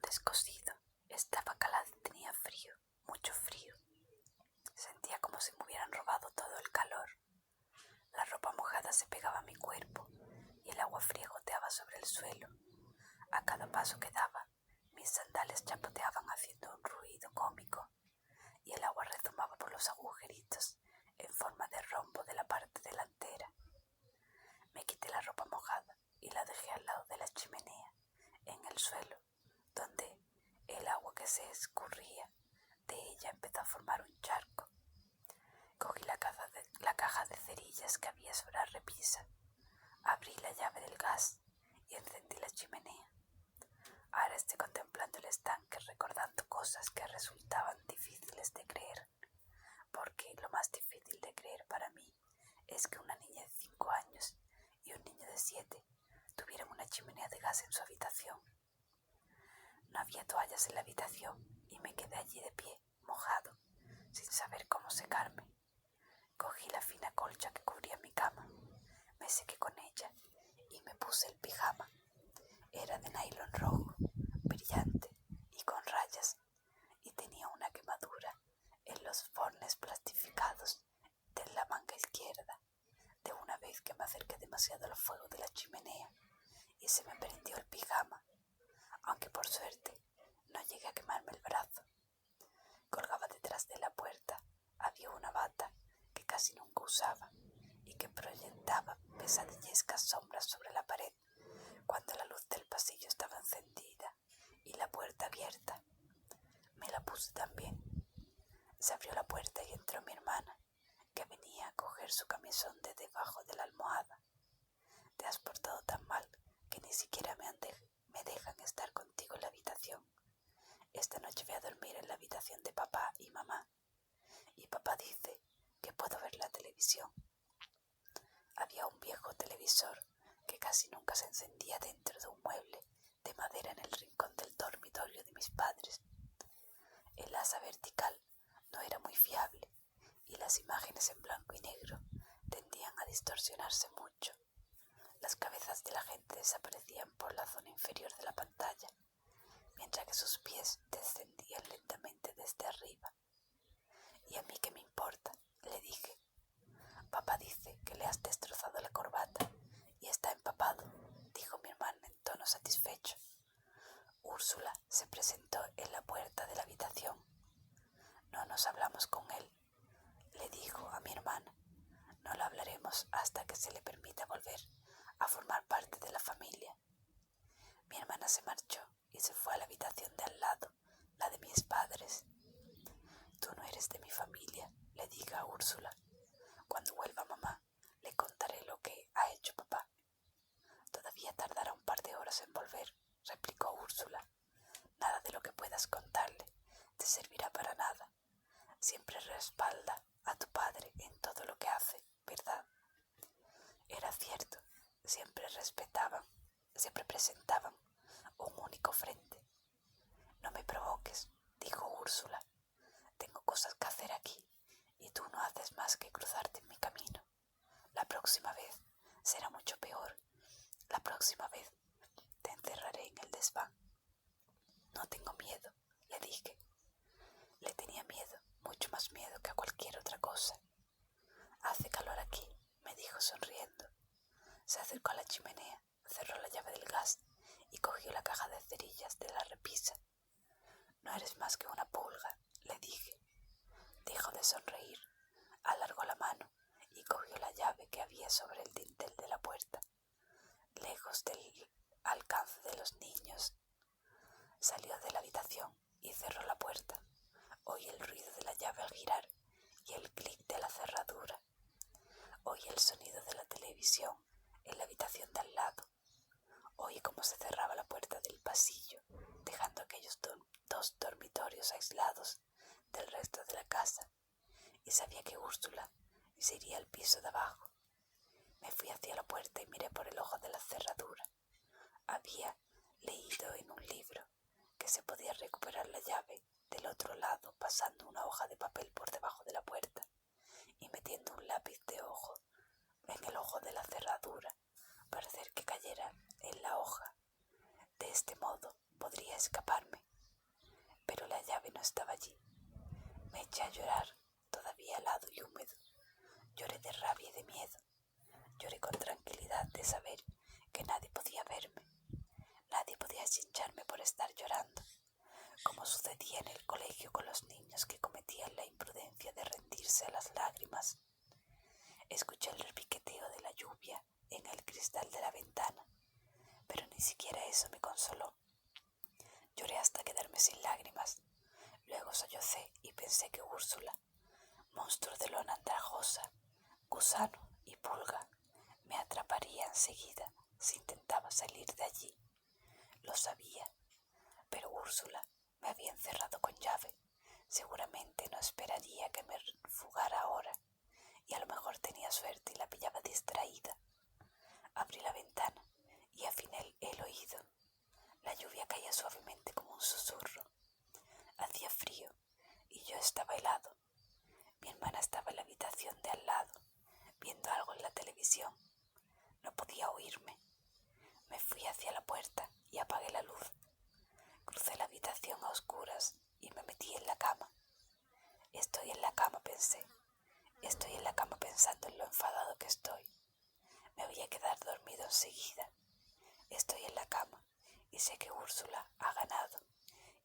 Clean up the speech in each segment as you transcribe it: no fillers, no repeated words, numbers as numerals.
descosido. Estaba calado y tenía frío, mucho frío. Sentía como si me hubieran robado todo el calor. La ropa mojada se pegaba a mi cuerpo y el agua fría goteaba sobre el suelo. A cada paso que daba, mis sandalias chapoteaban haciendo un ruido cómico y el agua rezumbaba por los agujeritos en forma de rombo de la parte delantera. Me quité la ropa mojada y la dejé al lado de la chimenea, en el suelo, donde el agua que se escurría de ella empezó a formar un charco. Cogí la caja de cerillas que había sobre la repisa, abrí la llave del gas y encendí la chimenea. Ahora estoy contemplando el estanque, recordando cosas que resultaban difíciles de creer, porque lo más difícil de creer para mí es que una niña de 5 años y un niño de 7 tuvieran una chimenea de gas en su habitación. No había toallas en la habitación y me quedé allí de pie, mojado, sin saber cómo secarme. Cogí la fina colcha que cubría mi cama, me sequé con ella y me puse el pijama. Era de nylon rojo, brillante y con rayas, y tenía una quemadura en los fornes plastificados de la manga izquierda, de una vez que me acerqué demasiado al fuego de la chimenea y se me prendió el pijama, aunque por suerte no llegué a quemarme el brazo. Colgaba detrás de la puerta, había una bata que casi nunca usaba y que proyectaba pesadillescas sombras sobre la pared cuando la luz del pasillo estaba encendida y la puerta abierta. Me la puse también. Se abrió la puerta y entró mi hermana, que venía a coger su camisón de debajo de la almohada. Te has portado tan mal que ni siquiera me dejan estar contigo en la habitación. Esta noche voy a dormir en la habitación de papá y mamá. Y papá dice que puedo ver la televisión. Había un viejo televisor que casi nunca se encendía dentro de un mueble de madera en el rincón del dormitorio de mis padres. El asa vertical no era muy fiable y las imágenes en blanco y negro tendían a distorsionarse mucho. Las cabezas de la gente desaparecían por la zona inferior de la pantalla, mientras que sus pies descendían lentamente desde arriba. ¿Y a mí qué me importa?, le dije. Papá dice que le has destrozado la corbata y está empapado, dijo mi hermana en tono satisfecho. Úrsula se presentó en la puerta de la habitación. No nos hablamos con él, le dijo a mi hermana. No lo hablaremos hasta que se le permita volver a formar parte de la familia. Mi hermana se marchó y se fue a la habitación de al lado, la de mis padres. Tú no eres de mi familia, le dije a Úrsula. Cuando vuelva mamá, le contaré lo que ha hecho papá. Todavía tardará un par de horas en volver, replicó Úrsula. Nada de lo que puedas contarle te servirá para nada. Siempre respalda a tu padre en todo lo que hace, ¿verdad? Era cierto, siempre presentaban un único frente. No me provoques, dijo Úrsula. Tengo cosas que hacer aquí y tú no haces más que cruzarte en mi camino. La próxima vez será mucho peor. La próxima vez te encerraré en el desván. No tengo miedo, le dije. Le tenía miedo, mucho más miedo que a cualquier otra cosa. Hace calor aquí, me dijo sonriendo. Se acercó a la chimenea, cerró la llave del gas y cogió la caja de cerillas de la repisa. No eres más que una pulga, le dije. Dejó de sonreír, alargó la mano y cogió la llave que había sobre el dintel de la puerta. Lejos del alcance de los niños, salió de la habitación y cerró la puerta. Oí el ruido de la llave al girar y el clic de la cerradura. Oí el sonido de la televisión en la habitación de al lado. Oí cómo se cerraba la puerta del pasillo, dejando aquellos dos dormitorios aislados del resto de la casa, y sabía que Úrsula se iría al piso de abajo. Me fui hacia la puerta y miré por el ojo de la cerradura. Había leído en un libro que se podía recuperar la llave del otro lado pasando una hoja de papel por debajo de la puerta y metiendo un lápiz de ojo en el ojo de la cerradura para hacer que cayera en la hoja. De este modo podría escaparme. eché a llorar, todavía helado y húmedo. Lloré de rabia y de miedo. Lloré con tranquilidad de saber que nadie podía verme. Nadie podía chincharme por estar llorando, como sucedía en el colegio con los niños que cometían la imprudencia de rendirse a las lágrimas. Escuché el repiqueteo de la lluvia en el cristal de la ventana, pero ni siquiera eso me consoló. Lloré hasta quedarme sin lágrimas. Luego sollocé y pensé que Úrsula, monstruo de lona andrajosa, gusano y pulga, me atraparía enseguida si intentaba salir de allí. Lo sabía, pero Úrsula me había encerrado con llave. Seguramente no esperaría que me fugara ahora, y a lo mejor tenía suerte y la pillaba distraída. Abrí la ventana y afiné el oído. La lluvia caía suavemente como un susurro. Hacía frío y yo estaba helado. Mi hermana estaba en la habitación de al lado, viendo algo en la televisión. No podía oírme. Me fui hacia la puerta y apagué la luz. Crucé la habitación a oscuras y me metí en la cama. Estoy en la cama, pensé. Estoy en la cama pensando en lo enfadado que estoy. Me voy a quedar dormido enseguida. Estoy en la cama y sé que Úrsula ha ganado.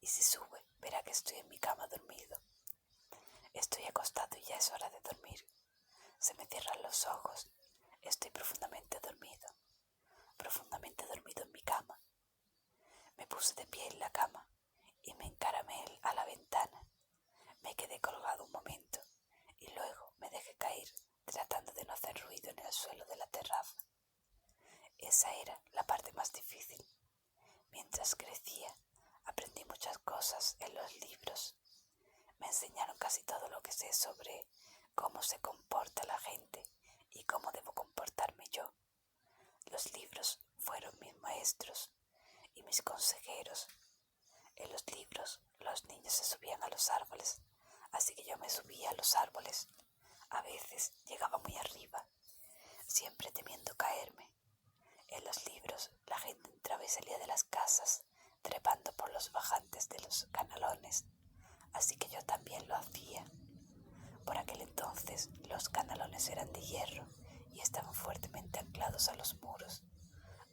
Y si sube, verá que estoy en mi cama dormido. Estoy acostado y ya es hora de dormir. Se me cierran los ojos. Estoy profundamente dormido en mi cama. Me puse de pie en la cama y me encaramé a la ventana. Me quedé colgado un momento y luego me dejé caer, tratando de no hacer ruido en el suelo de la terraza. Esa era la parte más difícil. Mientras crecía, aprendí muchas cosas en los libros. Me enseñaron casi todo lo que sé sobre cómo se comporta la gente y cómo debo comportarme yo. Los libros fueron mis maestros y mis consejeros. En los libros, los niños se subían a los árboles, así que yo me subía a los árboles. A veces llegaba muy arriba, siempre temiendo caerme. En los libros, la gente entraba y salía de las casas, trepando por los bajantes de los canalones, así que yo también lo hacía. Por aquel entonces, los canalones eran de hierro y estaban fuertemente anclados a los muros,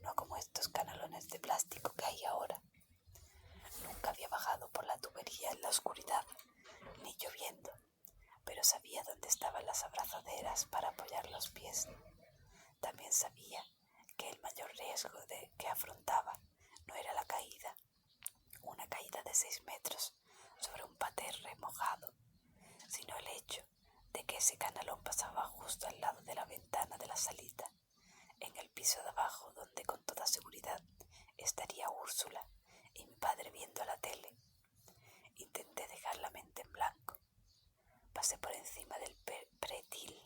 no como estos canalones de plástico que hay ahora. Nunca había bajado por la tubería en la oscuridad, ni lloviendo, pero sabía dónde estaban las abrazaderas para apoyar los pies. También sabía que el mayor riesgo que afrontaba no era la caída, una caída de 6 metros sobre un paterre mojado, sino el hecho de que ese canalón pasaba justo al lado de la ventana de la salita, en el piso de abajo, donde con toda seguridad estaría Úrsula y mi padre viendo la tele. Intenté dejar la mente en blanco. Pasé por encima del pretil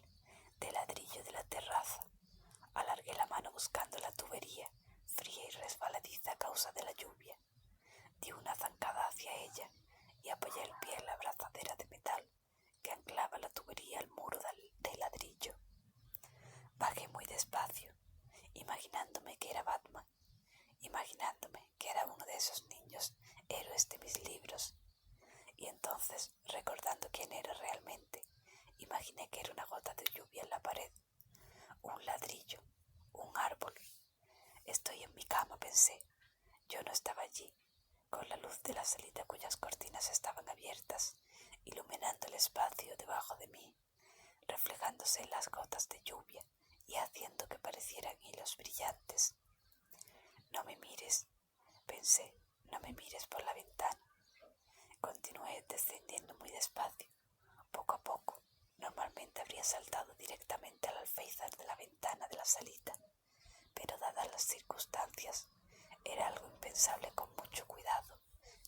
de ladrillo de la terraza. Alargué la mano buscando la tubería, fría y resbaladiza a causa de la lluvia. Di una zancada hacia ella y apoyé el pie en la abrazadera de metal que anclaba la tubería al muro de ladrillo. Bajé muy despacio, imaginándome que era Batman, imaginándome que era uno de esos niños héroes de mis libros. Y entonces, recordando quién era realmente, imaginé que era una gota de lluvia en la pared, un ladrillo, un árbol. Estoy en mi cama, pensé. Yo no estaba allí, con la luz de la salita cuyas cortinas estaban abiertas, iluminando el espacio debajo de mí, reflejándose en las gotas de lluvia y haciendo que parecieran hilos brillantes. No me mires, pensé, no me mires por la ventana. Continué descendiendo muy despacio. Poco a poco, normalmente habría saltado directamente al alféizar de la ventana de la salita, pero dadas las circunstancias, era algo impensable. Con mucho cuidado,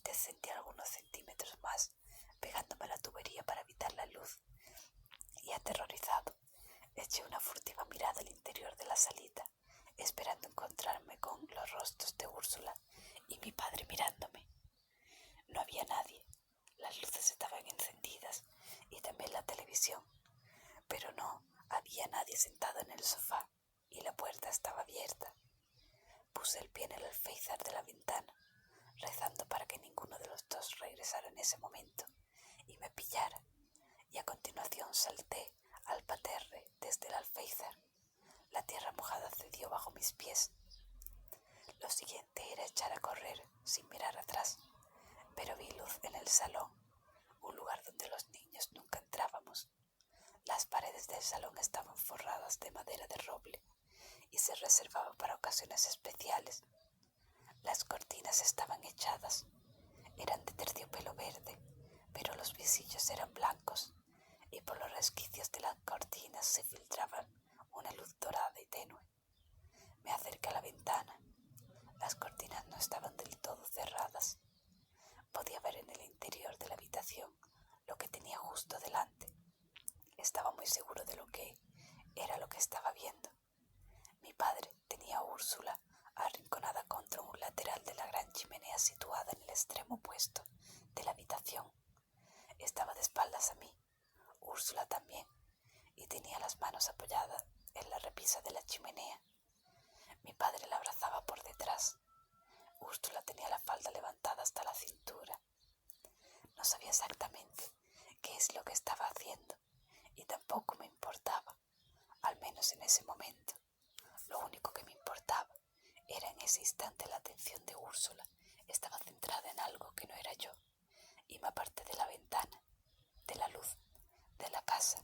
descendí algunos centímetros más, pegándome a la tubería para evitar la luz, y aterrorizado, eché una furtiva mirada al interior de la salita, esperando encontrarme con los rostros de Úrsula y mi padre mirándome. No había nadie. Las luces estaban encendidas y también la televisión, pero no había nadie sentado en el sofá y la puerta estaba abierta. Puse el pie en el alféizar de la ventana, rezando para que ninguno de los dos regresara en ese momento y me pillara. y a continuación salté al parterre desde el alféizar. La tierra mojada cedió bajo mis pies. Lo siguiente era echar a correr sin mirar atrás, pero vi luz en el salón, un lugar donde los niños nunca entrábamos. Las paredes del salón estaban forradas de madera de roble y se reservaba para ocasiones especiales. Las cortinas estaban echadas, eran de terciopelo verde, pero los visillos eran blancos y por los resquicios de las cortinas se filtraba una luz dorada y tenue. Me acerqué a la ventana. Las cortinas no estaban del todo cerradas. Podía ver en el interior de la habitación lo que tenía justo delante. Estaba muy seguro de lo que era lo que estaba viendo. Mi padre tenía a Úrsula arrinconada contra un lateral de la gran chimenea situada en el extremo opuesto de la habitación. Estaba de espaldas a mí, Úrsula también, y tenía las manos apoyadas en la repisa de la chimenea. Mi padre la abrazaba por detrás. Úrsula tenía la falda levantada hasta la cintura. No sabía exactamente qué es lo que estaba haciendo y tampoco me importaba, al menos en ese momento. Lo único que me importaba era en ese instante la atención de Úrsula. Estaba centrada en algo que no era yo y me aparté de la ventana, de la luz, de la casa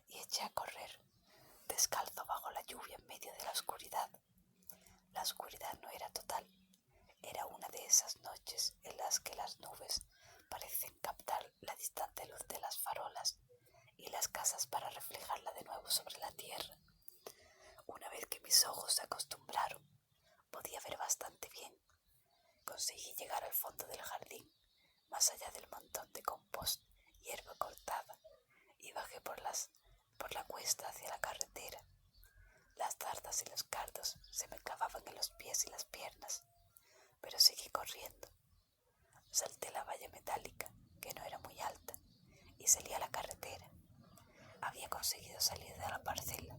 y eché a correr, descalzo bajo la lluvia en medio de la oscuridad. La oscuridad no era total, era una de esas noches en las que las nubes parecen captar la distante luz de las farolas y las casas para reflejarla de nuevo sobre la tierra. Una vez que mis ojos se acostumbraron, podía ver bastante bien. Conseguí llegar al fondo del jardín, más allá del montón de compost y hierba cortada, y bajé por la cuesta hacia la carretera. Las zarzas y los cardos se me clavaban en los pies y las piernas, pero seguí corriendo. Salté la valla metálica, que no era muy alta, y salí a la carretera. Había conseguido salir de la parcela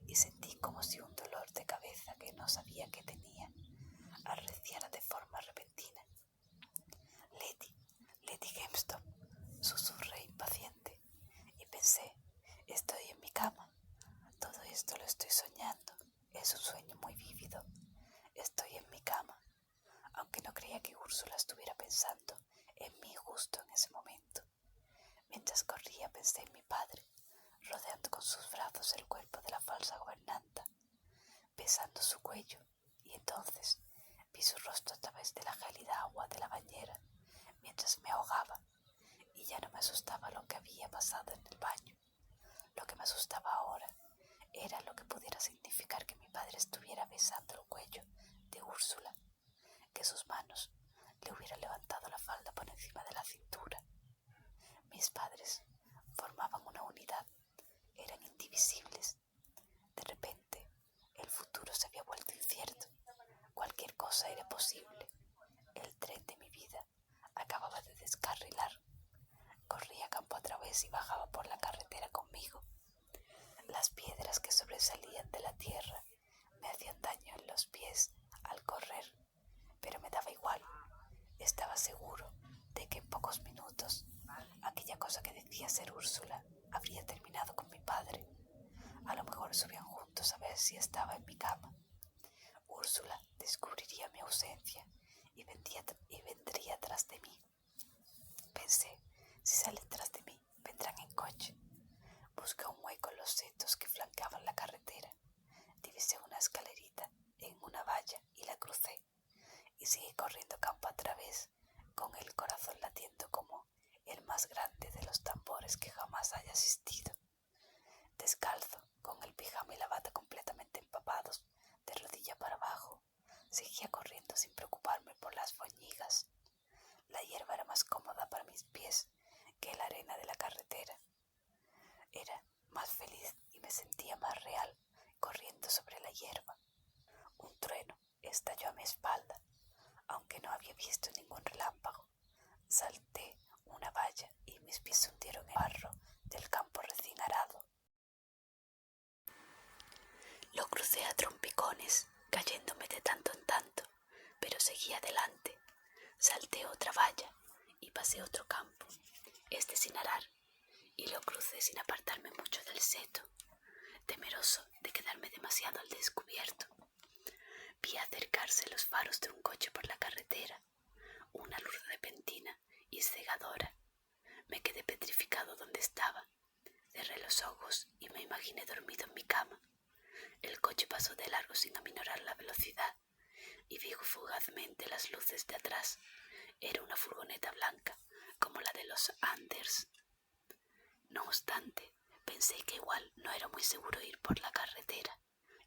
y sentí como si un dolor de cabeza que no sabía que tenía arreciara de forma repentina. Letty Gemstone, susurré impaciente y pensé, estoy en mi cama. Todo esto lo estoy soñando. Es un sueño muy vívido. Estoy en mi cama, aunque no creía que Úrsula estuviera pensando en mí justo en ese momento. Mientras corría pensé en mi padre, rodeando con sus brazos el cuerpo de la falsa gobernanta, besando su cuello, y entonces vi su rostro a través de la gélida agua de la bañera mientras me ahogaba, y ya no me asustaba lo que había pasado en el baño. Lo que me asustaba ahora era lo que pudiera significar que mi padre estuviera besando el cuello de Úrsula, que sus manos le hubieran levantado la falda por encima de la cintura. Mis padres formaban una unidad, eran indivisibles. De repente, el futuro se había vuelto incierto. Cualquier cosa era posible. El tren de mi vida acababa de descarrilar. Corría campo a través y bajaba por la carretera conmigo. Las piedras que sobresalían de la tierra me hacían daño en los pies al correr, pero me daba igual. Estaba seguro de que en pocos minutos aquella cosa que decía ser Úrsula habría terminado con mi padre. A lo mejor subían juntos a ver si estaba en mi cama. Úrsula descubriría mi ausencia y vendría tras de mí. Pensé, si salen tras de mí, vendrán en coche. Busqué un hueco en los setos que flanqueaban la carretera. Divisé una escalerita en una valla y la crucé. Y seguí corriendo campo a través, con el corazón latiendo como el más grande de los tambores que jamás haya asistido. Descalzo, con el pijama y la bata completamente empapados, de rodilla para abajo, seguía corriendo sin preocuparme por las foñigas. La hierba era más cómoda para mis pies que la arena de la carretera. Era más feliz y me sentía más real corriendo sobre la hierba. Un trueno estalló a mi espalda, aunque no había visto ningún relámpago. Salté una valla y mis pies se hundieron en el barro del campo recién arado. Lo crucé a trompicones, cayéndome de tanto en tanto, pero seguí adelante. Salté otra valla y pasé otro campo, este sin arar, y lo crucé sin apartarme mucho del seto, temeroso de quedarme demasiado al descubierto. Vi acercarse los faros de un coche por la carretera, una luz repentina y cegadora. Me quedé petrificado donde estaba. Cerré los ojos y me imaginé dormido en mi cama. El coche pasó de largo sin aminorar la velocidad y vi fugazmente las luces de atrás. Era una furgoneta blanca, como la de los Anders. No obstante, pensé que igual no era muy seguro ir por la carretera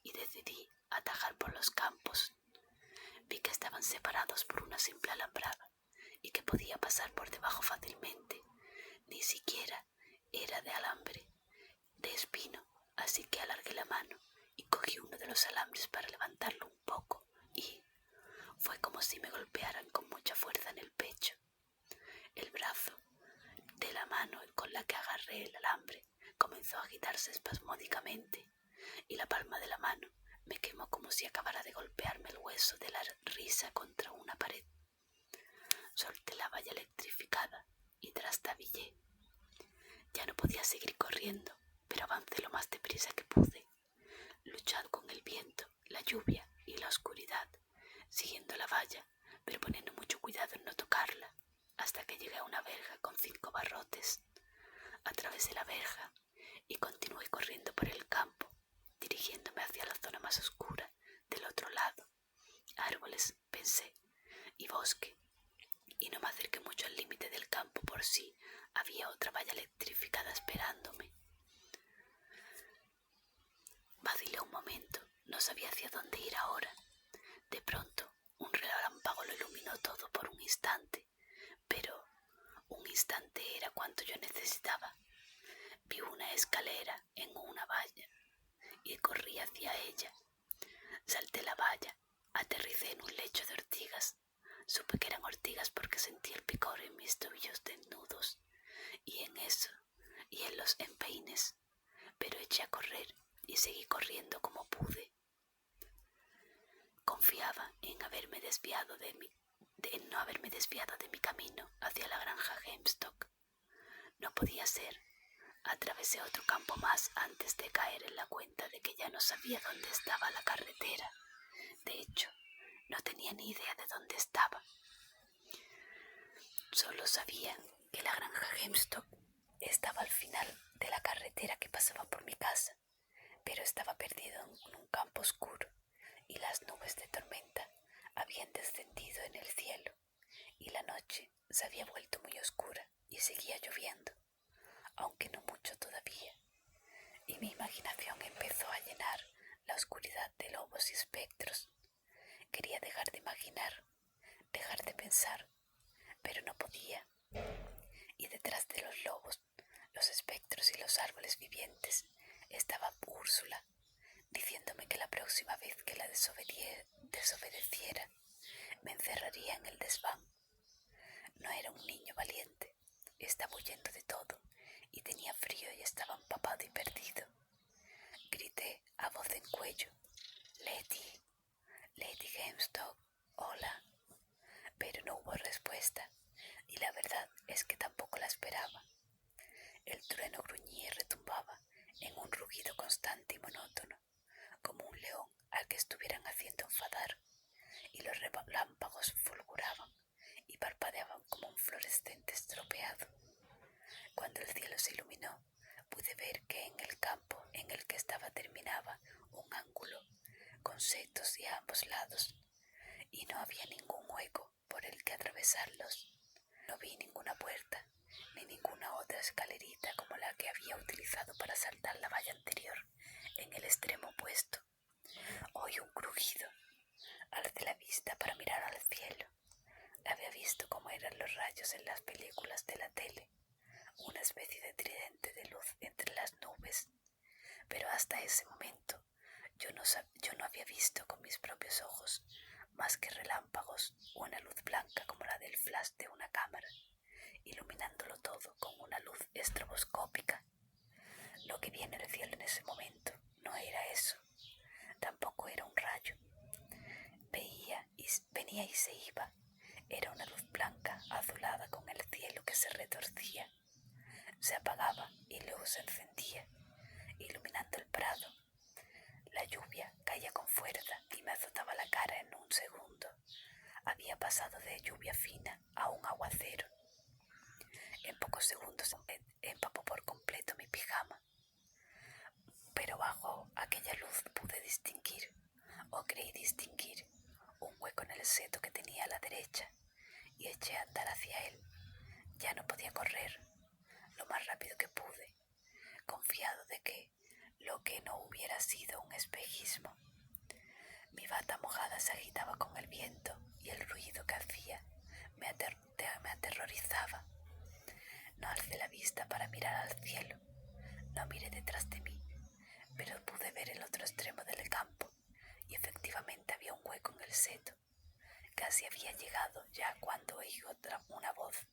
y decidí atajar por los campos. Vi que estaban separados por una simple alambrada y que podía pasar por debajo fácilmente. Ni siquiera era de alambre, de espino, así que alargué la mano y cogí uno de los alambres para levantarlo un poco y fue como si me golpearan con mucha fuerza en el pecho. El brazo de la mano con la que agarré el alambre comenzó a agitarse espasmódicamente y la palma de la mano me quemó como si acabara de golpearme el hueso de la risa contra una pared. Solté la valla electrificada y trastabillé. Ya no podía seguir corriendo, pero avancé lo más deprisa que pude, luchando con el viento, la lluvia y la oscuridad, siguiendo la valla, pero poniendo mucho cuidado en no tocarla, hasta que llegué a una verja con 5 barrotes. Atravesé la verja y continué corriendo por el campo, dirigiéndome hacia la zona más oscura del otro lado. Árboles, pensé, y bosque, y no me acerqué mucho al límite del campo por si había otra valla electrificada esperándome. Vacilé un momento, no sabía hacia dónde ir ahora. De pronto, un relámpago lo iluminó todo por un instante, pero un instante era cuanto yo necesitaba. Vi una escalera en una valla y corrí hacia ella. Salté la valla, aterricé en un lecho de ortigas. Supe que eran ortigas porque sentí el picor en mis tobillos desnudos y en los empeines, pero eché a correr y seguí corriendo como pude. Confiaba en no haberme desviado de mi camino hacia la granja Hemstock. No podía ser. Atravesé otro campo más antes de caer en la cuenta de que ya no sabía dónde estaba la carretera. De hecho, no tenía ni idea de dónde estaba. Solo sabía que la granja Hemstock estaba al final de la carretera que pasaba por mi casa, pero estaba perdido en un campo oscuro y las nubes de tormenta habían descendido en el cielo y la noche se había vuelto muy oscura y seguía lloviendo, aunque no mucho todavía, y mi imaginación empezó a llenar la oscuridad de lobos y espectros. Quería dejar de imaginar, dejar de pensar, pero no podía. Y detrás de los lobos, los espectros y los árboles vivientes estaba Úrsula, diciéndome que la próxima vez que la desobedeciera, me encerraría en el desván. No era un niño valiente, estaba huyendo de todo y tenía frío y estaba empapado y perdido. Grité a voz en cuello: Lady Hemstock, hola. Pero no hubo respuesta, y la verdad es que tampoco la esperaba. El trueno gruñía y retumbaba en un rugido constante y monótono, como un león al que estuvieran haciendo enfadar, y los relámpagos fulguraban y parpadeaban como un fluorescente estropeado. Cuando el cielo se iluminó, pude ver que en el campo en el que estaba terminaba un ángulo con setos a ambos lados, y no había ningún hueco por el que atravesarlos. No vi ninguna puerta, ni ninguna otra escalerita como la que había utilizado para saltar la valla anterior en el extremo opuesto. Oí un crujido. Alcé la vista para mirar al cielo. Había visto cómo eran los rayos en las películas de la tele, una especie de tridente de luz entre las nubes, pero hasta ese momento yo no había visto con mis propios ojos más que relámpagos o una luz blanca como la del flash de una cámara, iluminándolo todo con una luz estroboscópica. Lo que vi en el cielo en ese momento no era eso, tampoco era un rayo. Venía y se iba. Era una luz blanca azulada con el cielo que se retorcía. se apagaba y luego se encendía, iluminando el prado. La lluvia caía con fuerza y me azotaba la cara en un segundo. Había pasado de lluvia fina a un aguacero. En pocos segundos empapó por completo mi pijama. Pero bajo aquella luz pude distinguir, o creí distinguir, un hueco en el seto que tenía a la derecha, y eché a andar hacia él. Ya no podía correr, lo más rápido que pude, confiado de que lo que no hubiera sido un espejismo. Mi bata mojada se agitaba con el viento y el ruido que hacía me aterrorizaba. No alcé la vista para mirar al cielo, no miré detrás de mí, pero pude ver el otro extremo del campo y efectivamente había un hueco en el seto. Casi había llegado ya cuando oí una voz.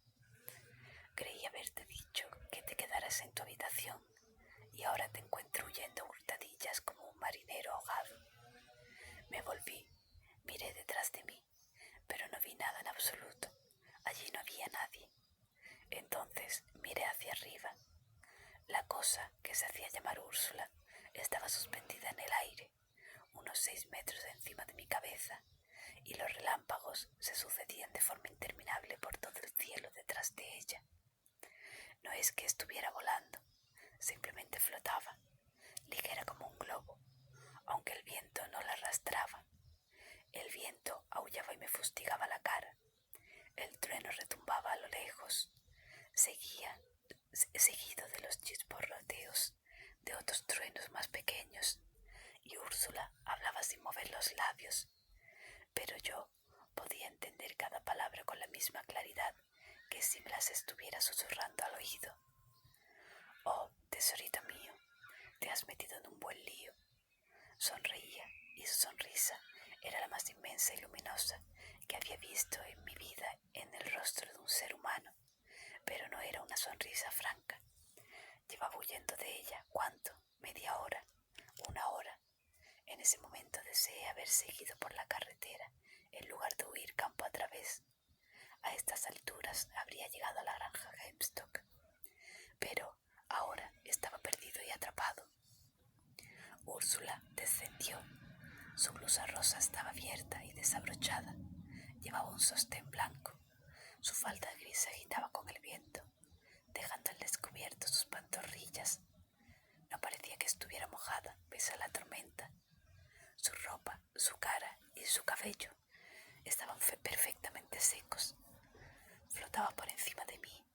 Creí haberte dicho que te quedaras en tu habitación y ahora te encuentro huyendo a hurtadillas como un marinero ahogado. Me volví, miré detrás de mí, pero no vi nada en absoluto. Allí no había nadie. Entonces miré hacia arriba. La cosa que se hacía llamar Úrsula estaba suspendida en el aire, unos 6 metros encima de mi cabeza, y los relámpagos se sucedían de forma interminable por todo el cielo detrás de ella. No es que estuviera volando, simplemente flotaba, ligera como un globo, aunque el viento no la arrastraba. El viento aullaba y me fustigaba la cara. El trueno retumbaba a lo lejos, seguido de los chisporroteos de otros truenos más pequeños, y Úrsula hablaba sin mover los labios, pero yo podía entender cada palabra con la misma claridad que si me las estuviera susurrando al oído. «Oh, tesorito mío, te has metido en un buen lío». Sonreía, y su sonrisa era la más inmensa y luminosa que había visto en mi vida en el rostro de un ser humano, pero no era una sonrisa franca. Llevaba huyendo de ella, ¿cuánto? ¿Media hora? ¿Una hora? En ese momento deseé haber seguido por la carretera en lugar de huir campo a través. A estas alturas habría llegado a la granja Hempstock, pero ahora estaba perdido y atrapado. Úrsula descendió. Su blusa rosa estaba abierta y desabrochada. Llevaba un sostén blanco. Su falda gris se agitaba con el viento, dejando al descubierto sus pantorrillas. No parecía que estuviera mojada pese a la tormenta. Su ropa, su cara y su cabello estaban perfectamente secos. Flotaba por encima de mí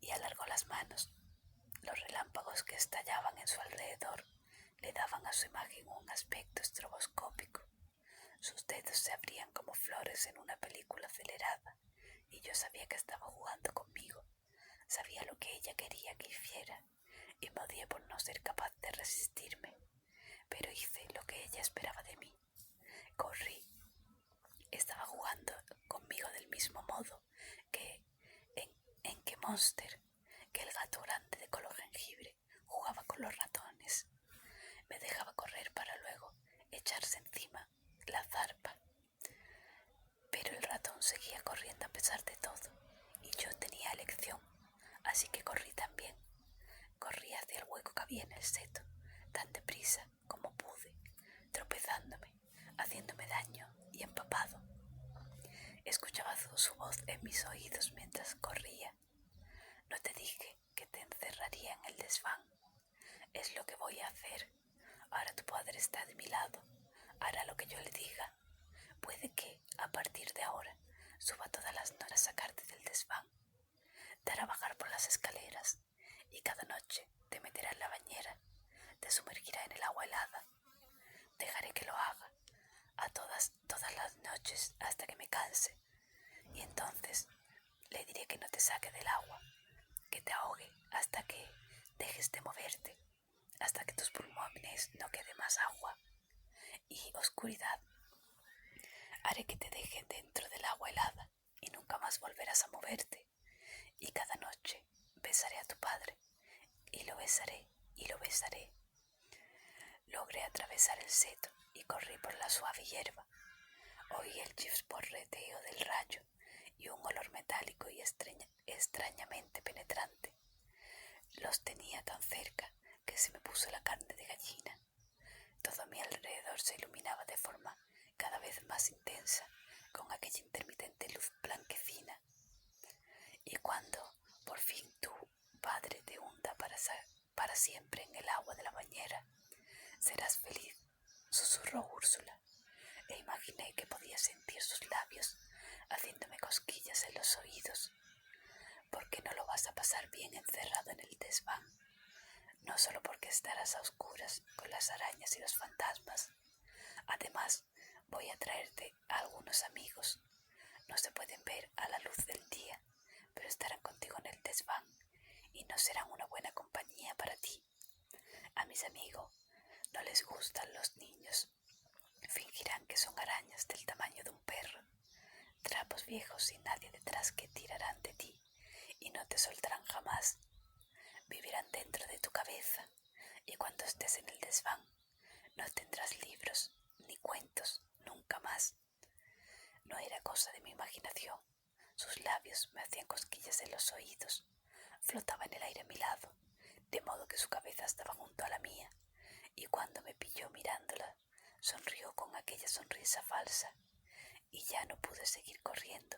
y alargó las manos. Los relámpagos que estallaban en su alrededor le daban a su imagen un aspecto estroboscópico. Sus dedos se abrían como flores en una película acelerada, y yo sabía que estaba jugando conmigo. Sabía lo que ella quería que hiciera, y me odié por no ser capaz de resistirme. Pero hice lo que ella esperaba de mí. Corrí. Estaba jugando conmigo del mismo modo que en que Monster, que el gato grande de color jengibre jugaba con los ratones. Me dejaba correr para luego echarse encima la zarpa. Pero el ratón seguía corriendo a pesar de todo, y yo tenía elección, así que corrí también. Corrí hacia el hueco que había en el seto, tan deprisa como pude, tropezándome, haciéndome daño y empapado. Escuchaba su voz en mis oídos mientras corría. «No te dije que te encerraría en el desván. Es lo que voy a hacer. Ahora tu padre está de mi lado. Hará lo que yo le diga. Puede que, a partir de ahora, suba todas las noches a sacarte del desván. Te hará bajar por las escaleras y cada noche te meterá en la bañera. Te sumergirá en el agua helada. Dejaré que lo haga todas las noches hasta que me canse. Y entonces le diré que no te saque del agua, que te ahogue hasta que dejes de moverte, hasta que tus pulmones no quede más agua y oscuridad. Haré que te dejen dentro del agua helada y nunca más volverás a moverte. Y cada noche besaré a tu padre, y lo besaré, y lo besaré». Logré atravesar el seto y corrí por la suave hierba. Oí el chisporreteo del rayo y un olor metálico y extrañamente penetrante. cosquillas en los oídos, porque no lo vas a pasar bien encerrado en el desván, no solo porque estarás a oscuras con las arañas y los fantasmas. Además, voy a traerte a algunos amigos. No se pueden ver a la luz del día, pero estarán contigo en el desván y no serán una buena compañía para ti. A mis amigos no les gustan los niños. Fingirán que son arañas del tamaño de un perro, trapos viejos sin nadie detrás que tirarán de ti y no te soltarán jamás. Vivirán dentro de tu cabeza y cuando estés en el desván no tendrás libros ni cuentos nunca más. No era cosa de mi imaginación. Sus labios me hacían cosquillas en los oídos. Flotaba en el aire a mi lado, de modo que su cabeza estaba junto a la mía, y cuando me pilló mirándola, sonrió con aquella sonrisa falsa, y ya no pude seguir corriendo.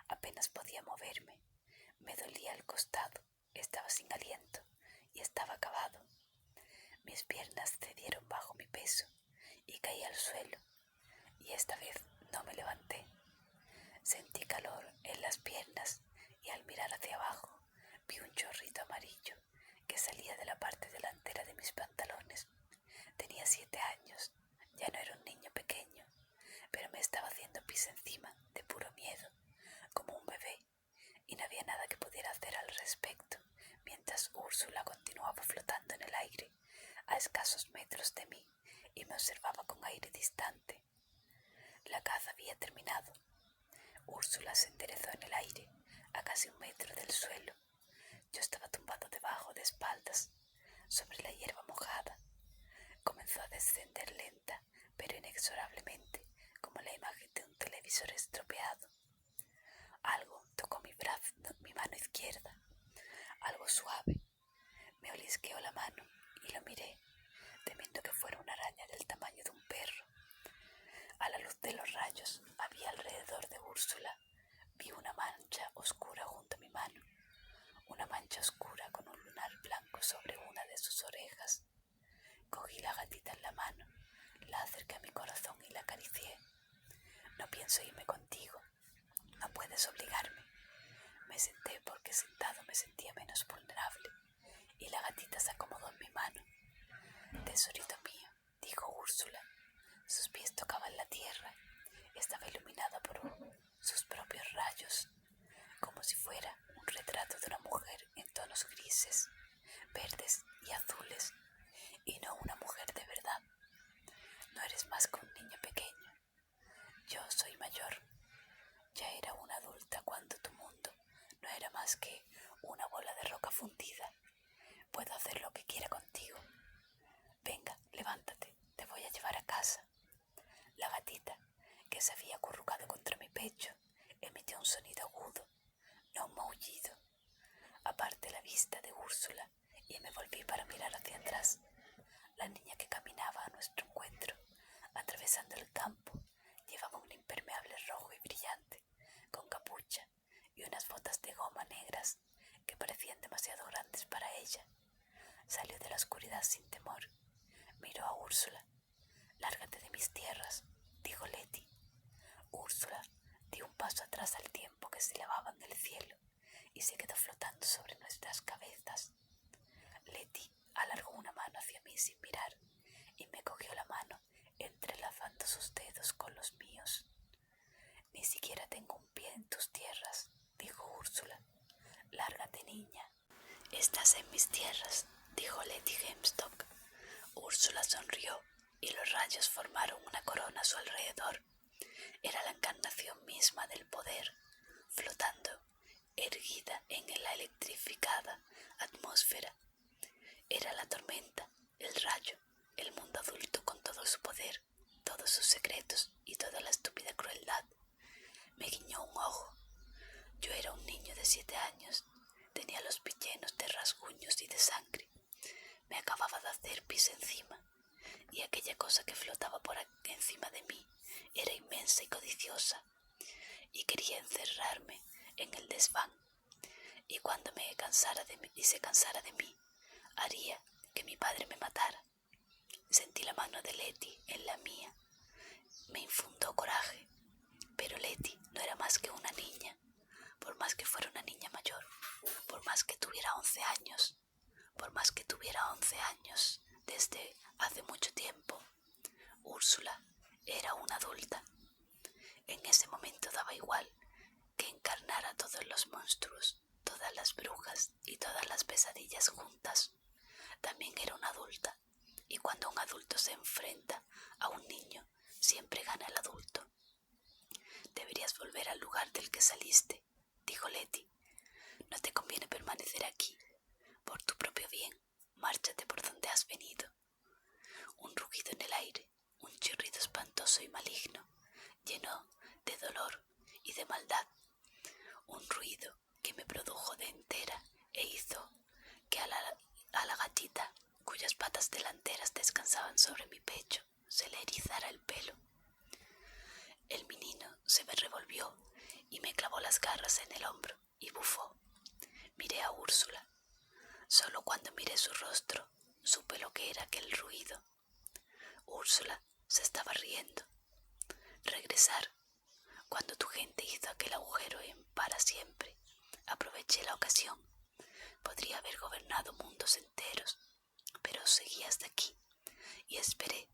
Apenas podía moverme. Me dolía el costado, estaba sin aliento y estaba acabado. Mis piernas cedieron bajo mi peso y caí al suelo, y esta vez no me levanté. Sentí calor en las piernas y al mirar hacia abajo vi un chorrito amarillo que salía de la parte delantera de mis pantalones. Tenía 7 años, ya no era un niño pequeño, pero me estaba haciendo pis encima de puro miedo, como un bebé, y no había nada que pudiera hacer al respecto, mientras Úrsula continuaba flotando en el aire a escasos metros de mí y me observaba con aire distante. La caza había terminado. Úrsula se enderezó en el aire, a casi 1 metro del suelo. Yo estaba tumbado debajo de espaldas, sobre la hierba mojada. Comenzó a descender lenta, pero inexorablemente, como la imagen de un televisor estropeado. Algo tocó mi mano izquierda, algo suave. Me olisqueó la mano y lo miré, temiendo que fuera una araña del tamaño de un perro. A la luz de los rayos había alrededor de Úrsula. Vi una mancha oscura junto a mi mano, una mancha oscura con un lunar blanco sobre una de sus orejas. Cogí la gatita en la mano, la acerqué a mi corazón y la acaricié. No pienso irme contigo, no puedes obligarme. Me senté porque sentado me sentía menos vulnerable y la gatita se acomodó en mi mano. Tesorito mío, dijo Úrsula. Sus pies tocaban la tierra. Estaba iluminada por sus propios rayos, como si fuera un retrato de una mujer en tonos grises, verdes y azules, y no una mujer de verdad. No eres más que un niño pequeño. Yo soy mayor. Ya era una adulta cuando tu mundo no era más que una bola de roca fundida. Puedo hacer lo que quiera contigo. Venga, levántate, te voy a llevar a casa. La gatita, que se había acurrucado contra mi pecho, emitió un sonido agudo, no un maullido. Aparté la vista de Úrsula y me volví para mirar hacia atrás. La niña que caminaba a nuestro encuentro, atravesando el campo, llevaba un impermeable rojo y brillante, con capucha y unas botas de goma negras que parecían demasiado grandes para ella. Salió de la oscuridad sin temor. Miró a Úrsula. «Lárgate de mis tierras», dijo Leti. Úrsula dio un paso atrás al tiempo que se elevaba en el cielo y se quedó flotando sobre nuestras cabezas. Leti alargó una mano hacia mí sin mirar y me cogió la mano entrelazando sus dedos con los míos. «Ni siquiera tengo un pie en tus tierras», dijo Úrsula. «Lárgate, niña». «Estás en mis tierras», dijo Leti Hemstock. Úrsula sonrió y los rayos formaron una corona a su alrededor. Era la encarnación misma del poder, flotando, erguida en la electrificada atmósfera. Era la tormenta, el rayo, el mundo adulto con todo su poder, todos sus secretos y toda la estúpida crueldad. Me guiñó un ojo. Yo era un niño de 7 años. Tenía los pies llenos de rasguños y de sangre. Me acababa de hacer pis encima, y aquella cosa que flotaba por encima de mí era inmensa y codiciosa, y quería encerrarme en el desván, y cuando se cansara de mí, haría que mi padre me matara. Sentí la mano de Leti en la mía. Me infundó coraje, pero Leti no era más que una niña. los monstruos, todas las brujas y todas las pesadillas juntas. También era una adulta, y cuando un adulto se enfrenta a un niño, siempre gana el adulto. «Deberías volver al lugar del que saliste», dijo Letty. «No te conviene permanecer aquí. Por tu propio bien, márchate por donde has venido». Un rugido en el aire, un chirrido espantoso y maligno, lleno de dolor y de maldad. Un ruido que me produjo de entera e hizo que a la gatita, cuyas patas delanteras descansaban sobre mi pecho, se le erizara el pelo. El menino se me revolvió y me clavó las garras en el hombro y bufó. Miré a Úrsula. Solo cuando miré su rostro supe lo que era aquel ruido. Úrsula se estaba riendo. «Regresar. Cuando tu gente hizo aquel agujero en para siempre, aproveché la ocasión. Podría haber gobernado mundos enteros, pero seguí hasta aquí y esperé.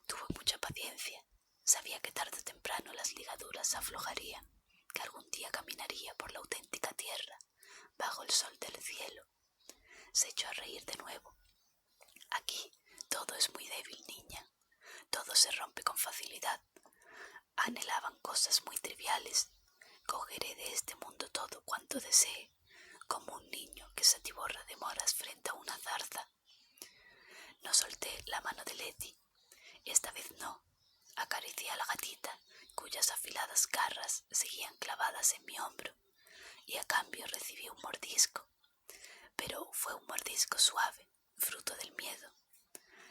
Tuve mucha paciencia. Sabía que tarde o temprano las ligaduras aflojarían, que algún día caminaría por la auténtica tierra, bajo el sol del cielo». Se echó a reír de nuevo. «Aquí todo es muy débil, niña. Todo se rompe con facilidad. Anhelaban cosas muy triviales. Cogeré de este mundo todo cuanto desee, como un niño que se atiborra de moras frente a una zarza». No solté la mano de Letty. Esta vez no. Acaricié a la gatita, cuyas afiladas garras seguían clavadas en mi hombro, y a cambio recibí un mordisco. Pero fue un mordisco suave, fruto del miedo.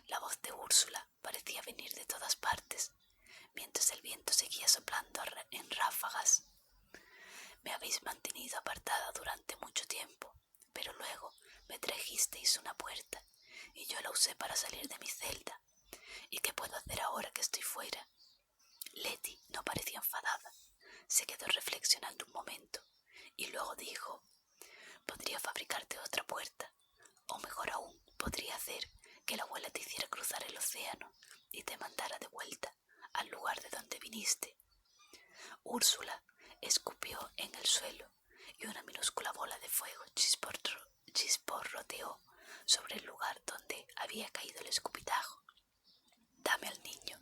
La voz de Úrsula parecía venir de todas partes, mientras el viento seguía soplando en ráfagas. «Me habéis mantenido apartada durante mucho tiempo, pero luego me trajisteis una puerta, y yo la usé para salir de mi celda. ¿Y qué puedo hacer ahora que estoy fuera?» Letty no parecía enfadada. Se quedó reflexionando un momento, y luego dijo: «Podría fabricarte otra puerta, o mejor aún, podría hacer que la abuela te hiciera cruzar el océano y te mandara de vuelta al lugar de donde viniste». Úrsula escupió en el suelo y una minúscula bola de fuego chisporroteó sobre el lugar donde había caído el escupitajo. «Dame al niño»,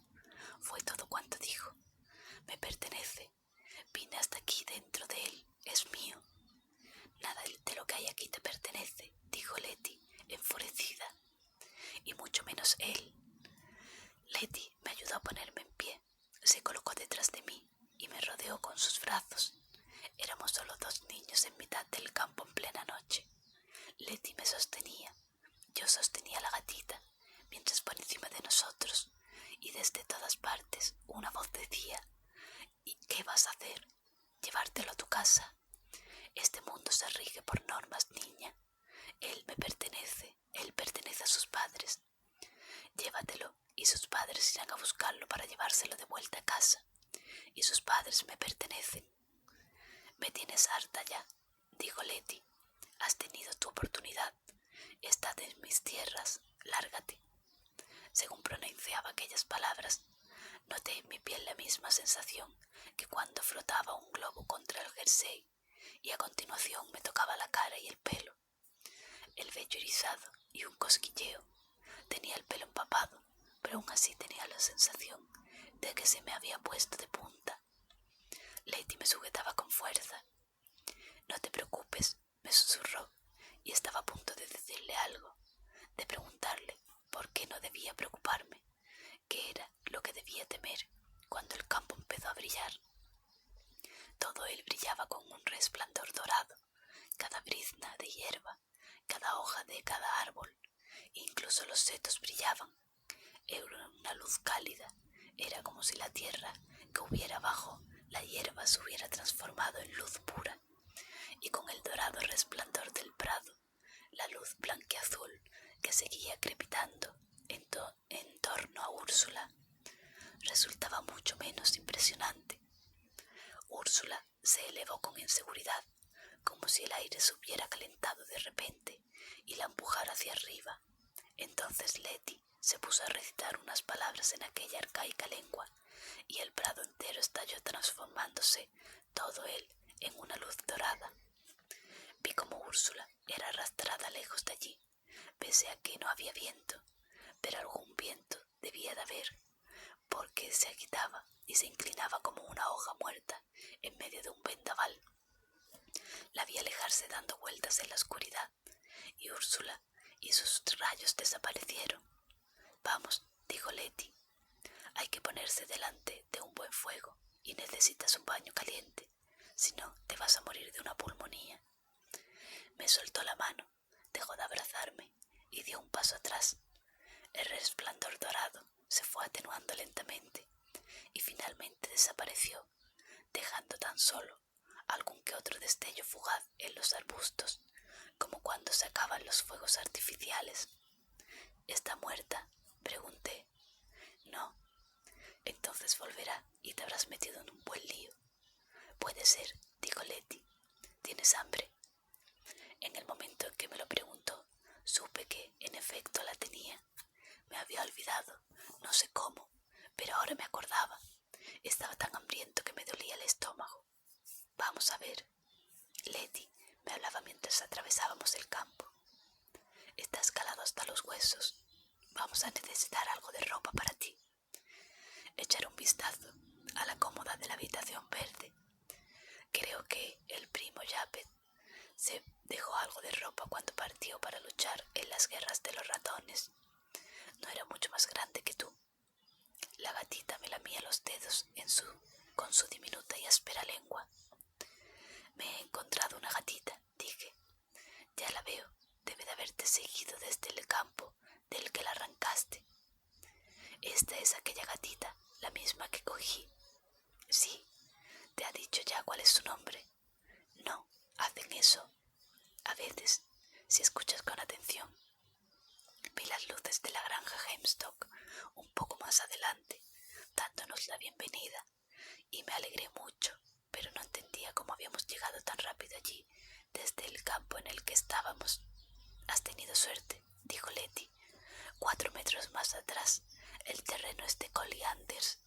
fue todo cuanto dijo. «Me pertenece. Vine hasta aquí dentro de él. Es mío». «Nada de lo que hay aquí te pertenece», dijo Letty, enfurecida. «Y mucho menos él». Letty me ayudó a ponerme en pie. Se colocó detrás de mí y me rodeó con sus brazos. Éramos solo dos niños en mitad del campo en plena noche. Letty me sostenía. Yo sostenía a la gatita, mientras por encima de nosotros y desde todas partes una voz decía: «¿Y qué vas a hacer? ¿Llevártelo a tu casa? Este mundo se rige por normas, niña. Él me pertenece, él pertenece a sus padres. Llévatelo y sus padres irán a buscarlo para llevárselo de vuelta a casa. Y sus padres me pertenecen». «Me tienes harta ya», dijo Letty. «Has tenido tu oportunidad. Estás en mis tierras. Lárgate». Según pronunciaba aquellas palabras, noté en mi piel la misma sensación que cuando frotaba un globo contra el jersey, y a continuación me tocaba la cara y el pelo. El vello erizado y un cosquilleo. Tenía el pelo empapado, pero aún así tenía la sensación de que se me había puesto de punta. Letty me sujetaba con fuerza. «No te preocupes», me susurró, y estaba a punto de decirle algo, de preguntarle por qué no debía preocuparme, qué era lo que debía temer, cuando el campo empezó a brillar. Todo él brillaba con un resplandor dorado, cada brizna de hierba, cada hoja de cada árbol, incluso los setos brillaban. Era una luz cálida. Era como si la tierra que hubiera bajo la hierba se hubiera transformado en luz pura, y con el dorado resplandor del prado, la luz blanqueazul que seguía crepitando en torno a Úrsula resultaba mucho menos impresionante. Úrsula se elevó con inseguridad, como si el aire se hubiera calentado de repente y la empujara hacia arriba. Entonces Letty se puso a recitar unas palabras en aquella arcaica lengua, y el prado entero estalló transformándose, todo él, en una luz dorada. Vi como Úrsula era arrastrada lejos de allí, pese a que no había viento, pero algún viento debía de haber, porque se agitaba y se inclinaba como una hoja muerta en medio de un vendaval. La vi alejarse dando vueltas en la oscuridad, y Úrsula y sus rayos desaparecieron. «Vamos», dijo Letty, «hay que ponerse delante de un buen fuego y necesitas un baño caliente, si no te vas a morir de una pulmonía». Me soltó la mano, dejó de abrazarme y dio un paso atrás. El resplandor dorado se fue atenuando lentamente y finalmente desapareció, dejando tan solo algún que otro destello fugaz en los arbustos, como cuando se acaban los fuegos artificiales. «¿Está muerta?», pregunté. «No». «Entonces volverá y te habrás metido en un buen lío». «Puede ser», dijo Letty. «¿Tienes hambre?». En el momento en que me lo preguntó, supe que, en efecto, la tenía. Me había olvidado, no sé cómo, pero ahora me acordaba. Estaba tan hambriento que me dolía el estómago. «Vamos a ver». Letty me hablaba mientras atravesábamos el campo. «Estás calado hasta los huesos. Vamos a necesitar algo de ropa para ti». Echaré un vistazo a la cómoda de la habitación verde. Creo que el primo Japet se dejó algo de ropa cuando partió para luchar en las guerras de los ratones. No era mucho más grande que tú. La gatita me lamía los dedos con su diminuta y áspera lengua. «Me he encontrado una gatita», dije. «Ya la veo, debe de haberte seguido desde el campo del que la arrancaste». «Esta es aquella gatita, la misma que cogí». «Sí». «¿Te ha dicho ya cuál es su nombre?». «No, hacen eso a veces, si escuchas con atención». Vi las luces de la granja Hemstock un poco más adelante, dándonos la bienvenida, y me alegré mucho, pero no entendía cómo habíamos llegado tan rápido allí desde el campo en el que estábamos. «Has tenido suerte», dijo Letty. «4 metros más atrás el terreno es de colianders.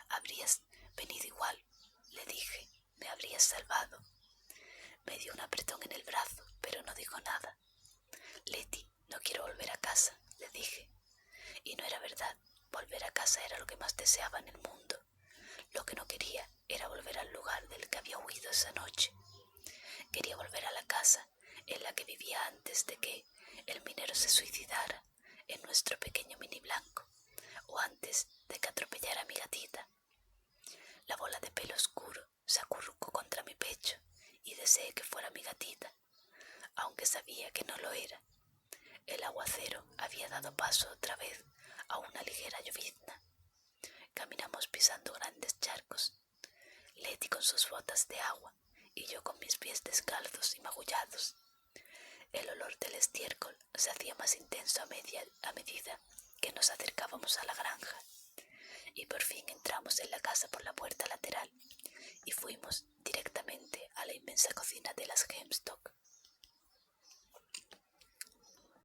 Habrías venido igual», le dije. «Me habrías salvado». Me dio un apretón en el brazo, pero no dijo nada. «Letty, no quiero volver a casa», le dije. Y no era verdad. Volver a casa era lo que más deseaba en el mundo. Lo que no quería era volver al lugar del que había huido esa noche. Quería volver a la casa en la que vivía antes de que el minero se suicidara en nuestro pequeño mini blanco, o antes de que atropellara a mi gatita. La bola de pelo oscuro se acurrucó contra mi pecho y deseé que fuera mi gatita, aunque sabía que no lo era. El aguacero había dado paso otra vez a una ligera llovizna. Caminamos pisando grandes charcos, Letty con sus botas de agua y yo con mis pies descalzos y magullados. El olor del estiércol se hacía más intenso a medida que nos acercábamos a la granja, y por fin entramos en la casa por la puerta lateral y fuimos directamente